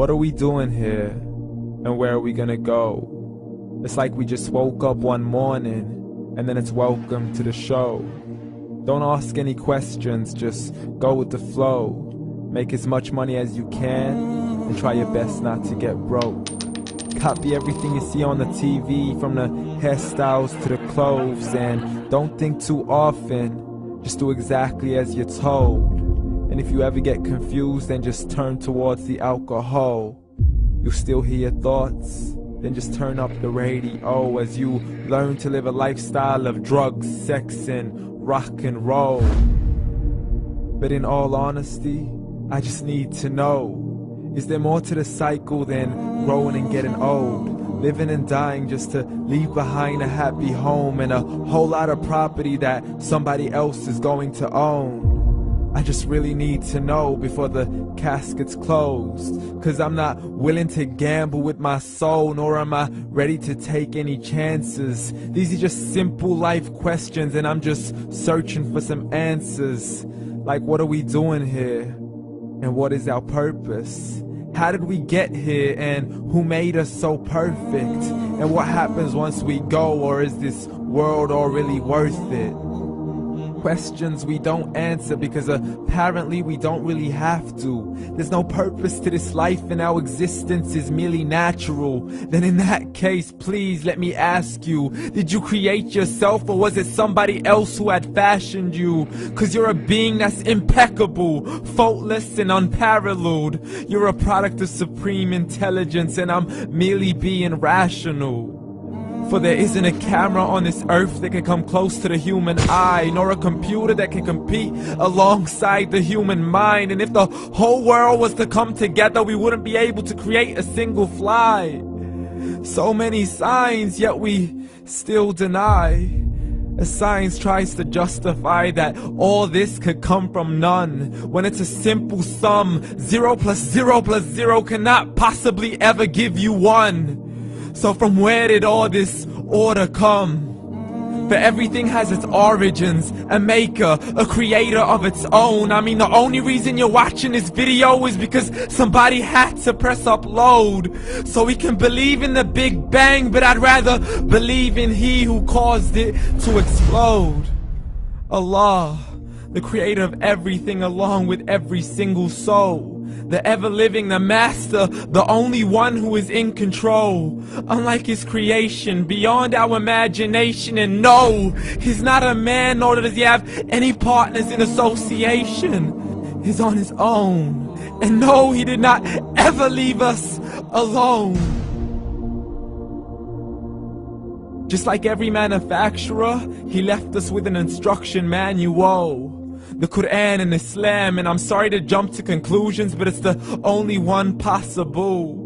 What are we doing here? And where are we gonna go? It's like we just woke up one morning and then it's welcome to the show. Don't ask any questions, just go with the flow. Make as much money as you can and try your best not to get broke. Copy everything you see on the TV, from the hairstyles to the clothes, and don't think too often, just do exactly as you're told. And if you ever get confused, then just turn towards the alcohol. You'll still hear your thoughts, then just turn up the radio as you learn to live a lifestyle of drugs, sex, and rock and roll. But in all honesty, I just need to know, is there more to the cycle than growing and getting old? Living and dying just to leave behind a happy home and a whole lot of property that somebody else is going to own. I just really need to know before the casket's closed, 'cause I'm not willing to gamble with my soul, nor am I ready to take any chances. These are just simple life questions and I'm just searching for some answers. Like, what are we doing here? And what is our purpose? How did we get here, and who made us so perfect? And what happens once we go, or is this world all really worth it? Questions we don't answer because apparently we don't really have to. There's no purpose to this life and our existence is merely natural. Then in that case, please let me ask you, did you create yourself, or was it somebody else who had fashioned you? 'Cause you're a being that's impeccable, faultless and unparalleled. You're a product of supreme intelligence and I'm merely being rational. For there isn't a camera on this earth that can come close to the human eye, nor a computer that can compete alongside the human mind. And if the whole world was to come together, we wouldn't be able to create a single fly. So many signs, yet we still deny. As science tries to justify that all this could come from none, when it's a simple sum. 0 plus 0 plus 0 cannot possibly ever give you 1. So from where did all this order come? For everything has its origins, a maker, a creator of its own. I mean, the only reason you're watching this video is because somebody had to press upload. So we can believe in the Big Bang, but I'd rather believe in He who caused it to explode. Allah, the creator of everything along with every single soul. The ever-living, the master, the only one who is in control. Unlike his creation, beyond our imagination. And no, he's not a man, nor does he have any partners in association. He's on his own. And no, he did not ever leave us alone. Just like every manufacturer, he left us with an instruction manual. The Quran and Islam, and I'm sorry to jump to conclusions, but it's the only one possible.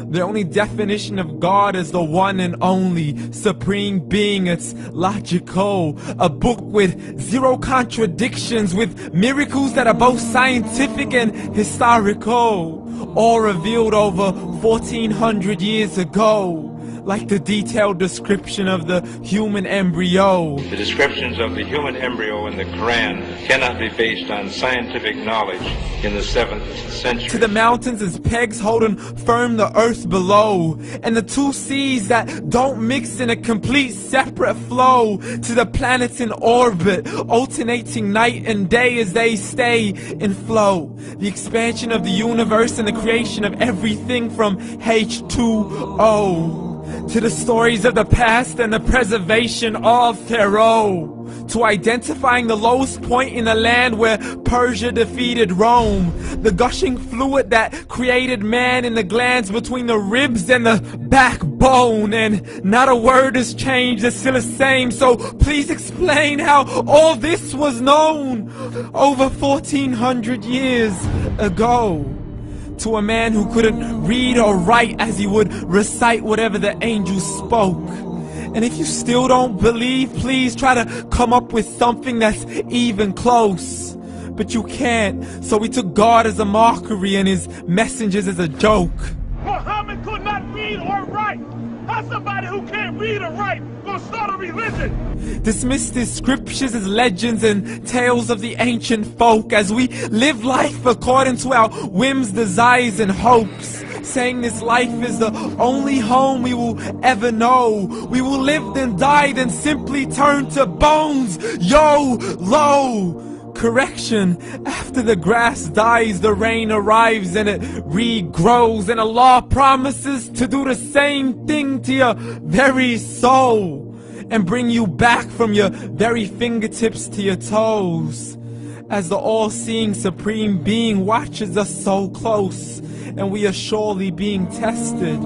The only definition of God is the one and only supreme being. It's logical, a book with 0 contradictions, with miracles that are both scientific and historical, all revealed over 1400 years ago. Like the detailed description of the human embryo. The descriptions of the human embryo in the Quran cannot be based on scientific knowledge in the 7th century. To the mountains as pegs holding firm the earth below, and the 2 seas that don't mix in a complete separate flow. To the planets in orbit, alternating night and day as they stay in flow. The expansion of the universe and the creation of everything from H2O. To the stories of the past and the preservation of Pharaoh. To identifying the lowest point in the land where Persia defeated Rome. The gushing fluid that created man in the glands between the ribs and the backbone. And not a word has changed, it's still the same. So please explain how all this was known over 1400 years ago. To a man who couldn't read or write, as he would recite whatever the angels spoke. And if you still don't believe, please try to come up with something that's even close. But you can't, so we took God as a mockery and his messengers as a joke. Muhammad could not read or write. How's somebody who can't read or write gonna start a religion? Dismiss his scriptures as legends and tales of the ancient folk, as we live life according to our whims, desires, and hopes. saying this life is the only home we will ever know. We will live then die, then simply turn to bones. YOLO! Correction, after the grass dies, the rain arrives and it regrows, and Allah promises to do the same thing to your very soul and bring you back from your very fingertips to your toes, as the all-seeing supreme being watches us so close, and we are surely being tested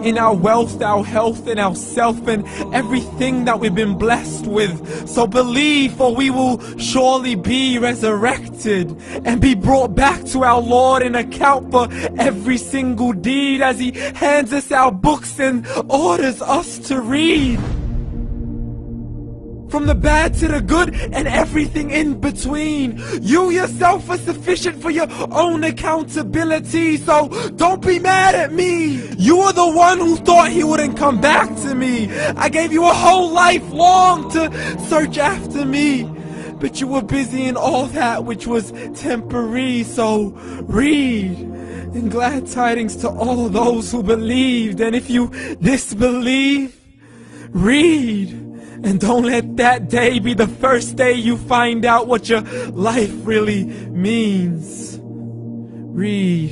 in our wealth, our health, and our self, and everything that we've been blessed with. So believe, for we will surely be resurrected and be brought back to our Lord and account for every single deed, as He hands us our books and orders us to read. From the bad to the good and everything in between. You yourself are sufficient for your own accountability, so don't be mad at me. You are the one who thought He wouldn't come back to me. I gave you a whole life long to search after me, but you were busy in all that which was temporary. So read, and glad tidings to all those who believed. And if you disbelieve, read. And don't let that day be the first day you find out what your life really means. Read.